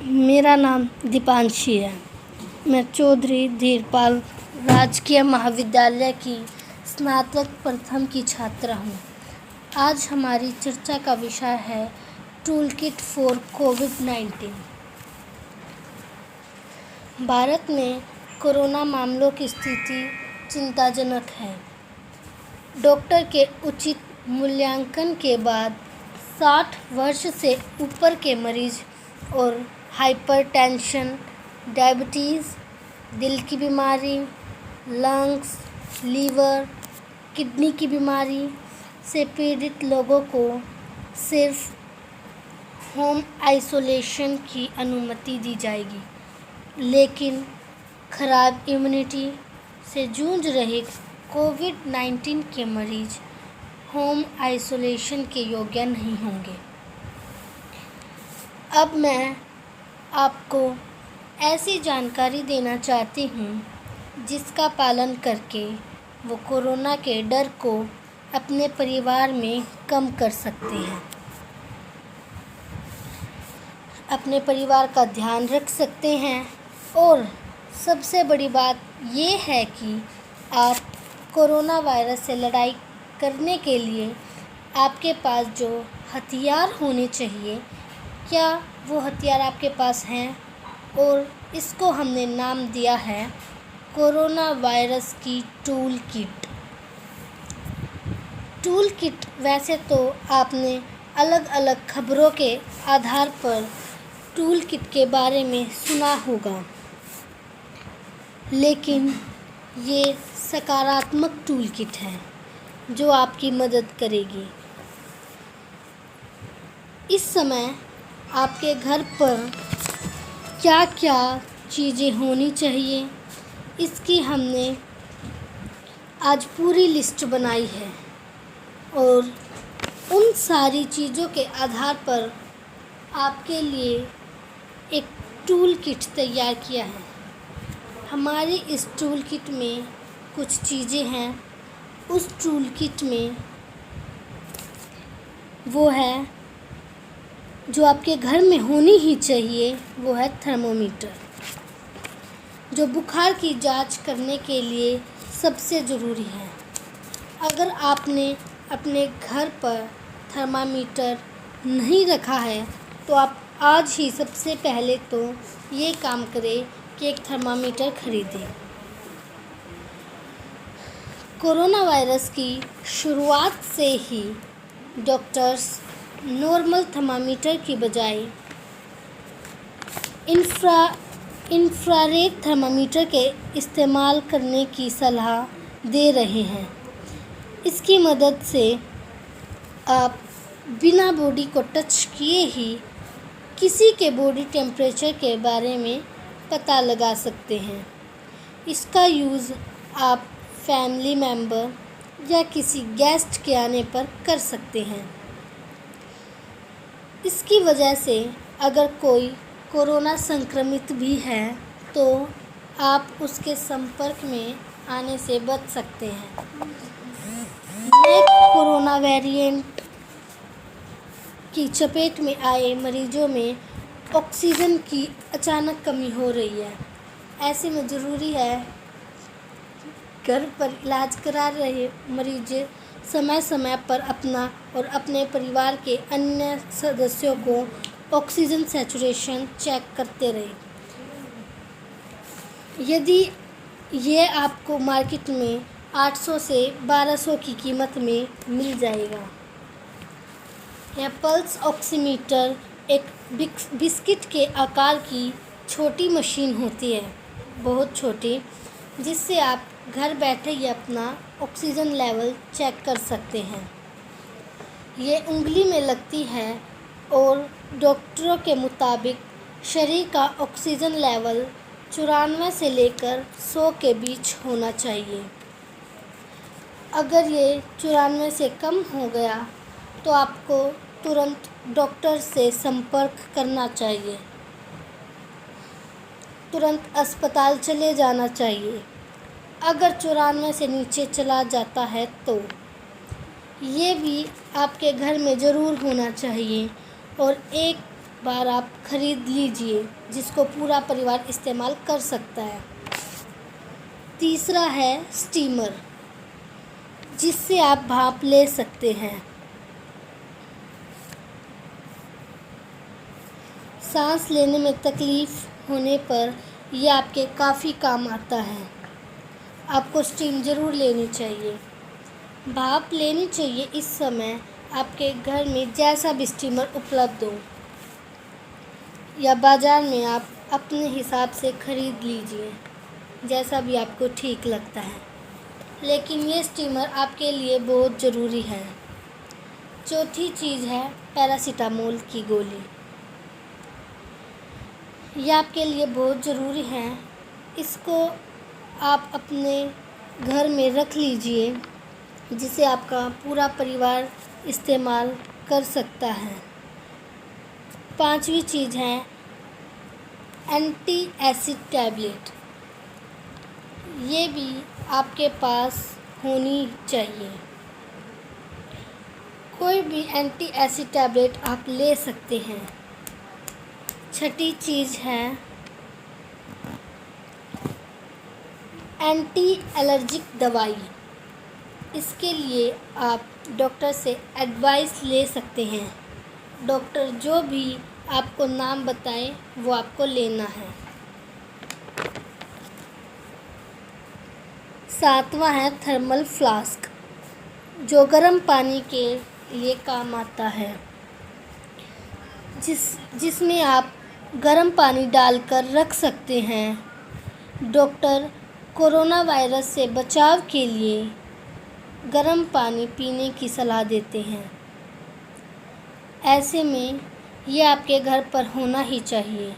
मेरा नाम दीपांशी है। मैं चौधरी धीरपाल राजकीय महाविद्यालय की स्नातक प्रथम की छात्रा हूँ। आज हमारी चर्चा का विषय है टूल किट फॉर कोविड-19। भारत में कोरोना मामलों की स्थिति चिंताजनक है। डॉक्टर के उचित मूल्यांकन के बाद 60 वर्ष से ऊपर के मरीज और हाइपरटेंशन, डायबिटीज़, दिल की बीमारी, लंग्स, लीवर, किडनी की बीमारी से पीड़ित लोगों को सिर्फ होम आइसोलेशन की अनुमति दी जाएगी, लेकिन खराब इम्यूनिटी से जूझ रहे कोविड-19 के मरीज होम आइसोलेशन के योग्य नहीं होंगे। अब मैं आपको ऐसी जानकारी देना चाहती हूँ जिसका पालन करके वो कोरोना के डर को अपने परिवार में कम कर सकते हैं, अपने परिवार का ध्यान रख सकते हैं। और सबसे बड़ी बात ये है कि आप कोरोना वायरस से लड़ाई करने के लिए आपके पास जो हथियार होने चाहिए, क्या वो हथियार आपके पास हैं? और इसको हमने नाम दिया है कोरोना वायरस की टूल किट। टूल किट वैसे तो आपने अलग अलग खबरों के आधार पर टूल किट के बारे में सुना होगा, लेकिन ये सकारात्मक टूल किट है जो आपकी मदद करेगी। इस समय आपके घर पर क्या क्या चीज़ें होनी चाहिए, इसकी हमने आज पूरी लिस्ट बनाई है और उन सारी चीज़ों के आधार पर आपके लिए एक टूल किट तैयार किया है। हमारी इस टूल किट में कुछ चीज़ें हैं। उस टूल किट में वो है जो आपके घर में होनी ही चाहिए, वो है थर्मोमीटर, जो बुखार की जांच करने के लिए सबसे ज़रूरी है। अगर आपने अपने घर पर थर्मामीटर नहीं रखा है तो आप आज ही सबसे पहले तो ये काम करें कि एक थर्मामीटर खरीदें। कोरोना वायरस की शुरुआत से ही डॉक्टर्स नॉर्मल थर्मामीटर की बजाय इंफ्रारेड थर्मामीटर के इस्तेमाल करने की सलाह दे रहे हैं। इसकी मदद से आप बिना बॉडी को टच किए ही किसी के बॉडी टेम्परेचर के बारे में पता लगा सकते हैं। इसका यूज़ आप फैमिली मेम्बर या किसी गेस्ट के आने पर कर सकते हैं। इसकी वजह से अगर कोई कोरोना संक्रमित भी है तो आप उसके संपर्क में आने से बच सकते हैं। नए कोरोना वेरिएंट की चपेट में आए मरीजों में ऑक्सीजन की अचानक कमी हो रही है। ऐसे में ज़रूरी है घर पर इलाज करा रहे मरीज समय समय पर अपना और अपने परिवार के अन्य सदस्यों को ऑक्सीजन सैचुरेशन चेक करते रहें। यदि ये आपको मार्केट में 800 से 1200 की कीमत में मिल जाएगा। यह पल्स ऑक्सीमीटर एक बिस्किट के आकार की छोटी मशीन होती है, बहुत छोटी, जिससे आप घर बैठे ही अपना ऑक्सीजन लेवल चेक कर सकते हैं। ये उंगली में लगती है और डॉक्टरों के मुताबिक शरीर का ऑक्सीजन लेवल 94 से लेकर 100 के बीच होना चाहिए। अगर ये 94 से कम हो गया तो आपको तुरंत डॉक्टर से संपर्क करना चाहिए, तुरंत अस्पताल चले जाना चाहिए। अगर 94 से नीचे चला जाता है तो ये भी आपके घर में ज़रूर होना चाहिए और एक बार आप खरीद लीजिए, जिसको पूरा परिवार इस्तेमाल कर सकता है। तीसरा है स्टीमर, जिससे आप भाप ले सकते हैं। सांस लेने में तकलीफ़ होने पर यह आपके काफ़ी काम आता है। आपको स्टीम ज़रूर लेनी चाहिए, भाप लेनी चाहिए। इस समय आपके घर में जैसा भी स्टीमर उपलब्ध हो या बाज़ार में आप अपने हिसाब से ख़रीद लीजिए, जैसा भी आपको ठीक लगता है, लेकिन ये स्टीमर आपके लिए बहुत ज़रूरी है। चौथी चीज़ है पैरासीटामोल की गोली। यह आपके लिए बहुत ज़रूरी है। इसको आप अपने घर में रख लीजिए, जिसे आपका पूरा परिवार इस्तेमाल कर सकता है। पांचवी चीज़ है एंटी एसिड टैबलेट। ये भी आपके पास होनी चाहिए। कोई भी एंटी एसिड टैबलेट आप ले सकते हैं। छठी चीज़ है एंटी एलर्जिक दवाई। इसके लिए आप डॉक्टर से एडवाइस ले सकते हैं। डॉक्टर जो भी आपको नाम बताए वो आपको लेना है। सातवां है थर्मल फ्लास्क, जो गर्म पानी के लिए काम आता है, जिसमें आप गर्म पानी डालकर रख सकते हैं। डॉक्टर कोरोना वायरस से बचाव के लिए गर्म पानी पीने की सलाह देते हैं। ऐसे में ये आपके घर पर होना ही चाहिए।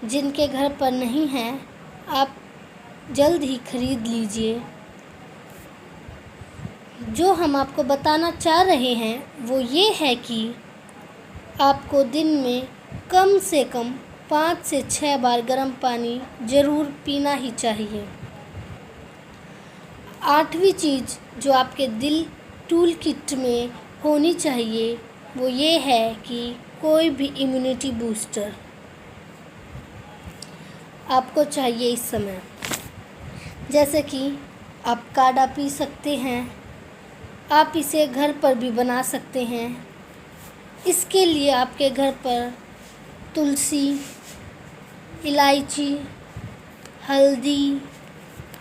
जिनके घर पर नहीं है, आप जल्द ही खरीद लीजिए। जो हम आपको बताना चाह रहे हैं वो ये है कि आपको दिन में कम से कम 5 से 6 बार गर्म पानी ज़रूर पीना ही चाहिए। आठवीं चीज़ जो आपके दिल टूल किट में होनी चाहिए वो ये है कि कोई भी इम्यूनिटी बूस्टर आपको चाहिए इस समय। जैसे कि आप काढ़ा पी सकते हैं, आप इसे घर पर भी बना सकते हैं। इसके लिए आपके घर पर तुलसी, इलायची, हल्दी,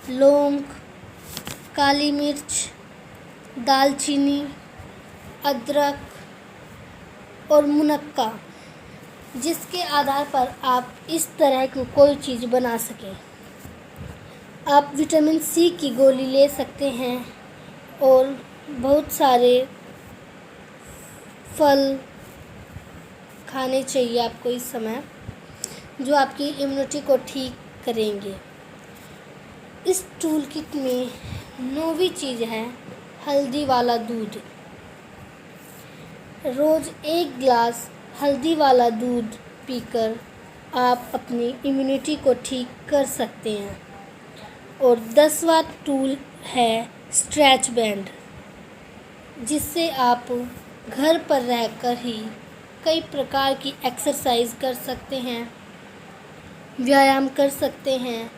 लौंग, काली मिर्च, दालचीनी, अदरक और मुनक्का, जिसके आधार पर आप इस तरह की कोई चीज़ बना सकें। आप विटामिन सी की गोली ले सकते हैं और बहुत सारे फल खाने चाहिए आपको इस समय, जो आपकी इम्यूनिटी को ठीक करेंगे। इस टूल किट में 9वीं चीज़ है हल्दी वाला दूध। रोज़ 1 गिलास हल्दी वाला दूध पीकर आप अपनी इम्यूनिटी को ठीक कर सकते हैं। और 10वां टूल है स्ट्रेच बैंड, जिससे आप घर पर रहकर ही कई प्रकार की एक्सरसाइज कर सकते हैं, व्यायाम कर सकते हैं।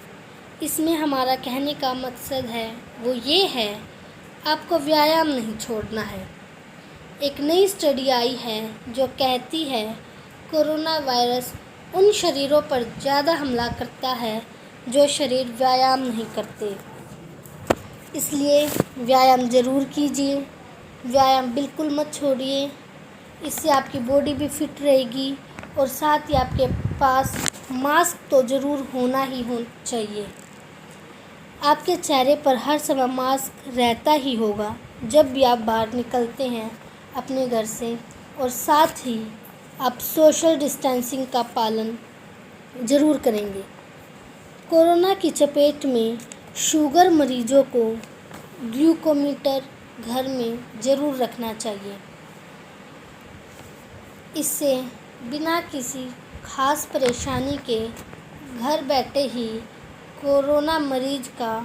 इसमें हमारा कहने का मकसद है वो ये है, आपको व्यायाम नहीं छोड़ना है। एक नई स्टडी आई है जो कहती है कोरोना वायरस उन शरीरों पर ज़्यादा हमला करता है जो शरीर व्यायाम नहीं करते। इसलिए व्यायाम ज़रूर कीजिए, व्यायाम बिल्कुल मत छोड़िए। इससे आपकी बॉडी भी फिट रहेगी और साथ ही आपके पास मास्क तो ज़रूर होना ही चाहिए। आपके चेहरे पर हर समय मास्क रहता ही होगा जब भी आप बाहर निकलते हैं अपने घर से, और साथ ही आप सोशल डिस्टेंसिंग का पालन ज़रूर करेंगे। कोरोना की चपेट में शुगर मरीजों को ग्लूकोमीटर घर में ज़रूर रखना चाहिए। इससे बिना किसी खास परेशानी के घर बैठे ही कोरोना मरीज का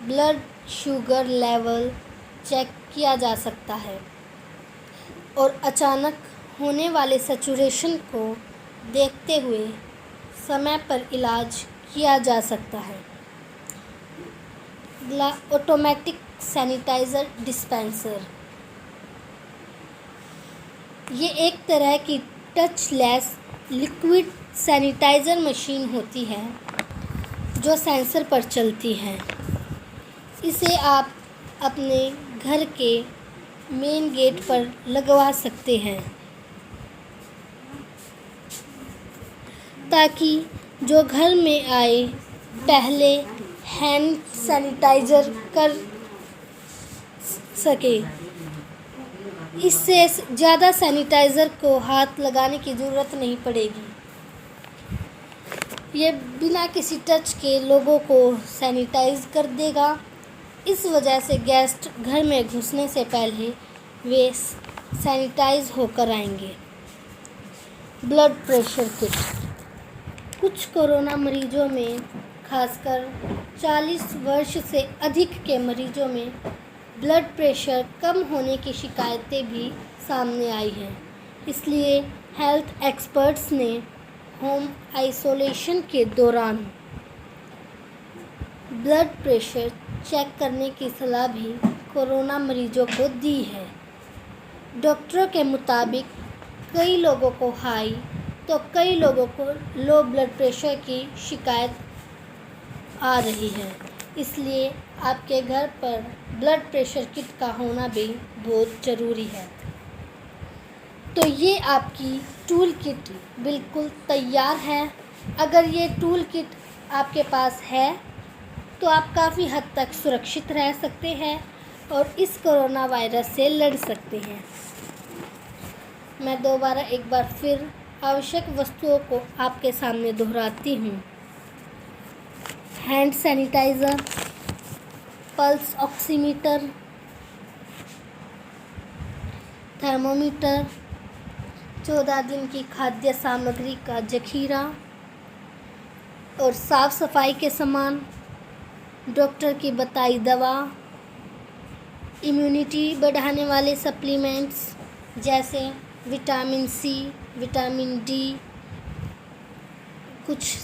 ब्लड शुगर लेवल चेक किया जा सकता है और अचानक होने वाले सैचुरेशन को देखते हुए समय पर इलाज किया जा सकता है। ऑटोमेटिक सैनिटाइज़र डिस्पेंसर, ये एक तरह की टचलेस लिक्विड सैनिटाइज़र मशीन होती है जो सेंसर पर चलती है। इसे आप अपने घर के मेन गेट पर लगवा सकते हैं ताकि जो घर में आए पहले हैंड सैनिटाइज़र कर सके। इससे ज़्यादा सैनिटाइज़र को हाथ लगाने की ज़रूरत नहीं पड़ेगी। ये बिना किसी टच के लोगों को सैनिटाइज़ कर देगा। इस वजह से गेस्ट घर में घुसने से पहले वे सैनिटाइज होकर आएंगे। ब्लड प्रेशर किट, कुछ कोरोना मरीजों में खासकर 40 वर्ष से अधिक के मरीजों में ब्लड प्रेशर कम होने की शिकायतें भी सामने आई हैं। इसलिए हेल्थ एक्सपर्ट्स ने होम आइसोलेशन के दौरान ब्लड प्रेशर चेक करने की सलाह भी कोरोना मरीजों को दी है। डॉक्टरों के मुताबिक कई लोगों को हाई तो कई लोगों को लो ब्लड प्रेशर की शिकायत आ रही है। इसलिए आपके घर पर ब्लड प्रेशर किट का होना भी बहुत ज़रूरी है। तो ये आपकी टूल किट बिल्कुल तैयार है। अगर ये टूल किट आपके पास है तो आप काफ़ी हद तक सुरक्षित रह सकते हैं और इस कोरोना वायरस से लड़ सकते हैं। मैं दोबारा एक बार फिर आवश्यक वस्तुओं को आपके सामने दोहराती हूँ। Hand sanitiser, pulse oximeter, thermometer, 14 दिन की खाद्य सामग्री का जखीरा और साफ़ सफाई के सामान, डॉक्टर की बताई दवा, इम्यूनिटी बढ़ाने वाले सप्लीमेंट्स जैसे विटामिन सी, विटामिन डी, कुछ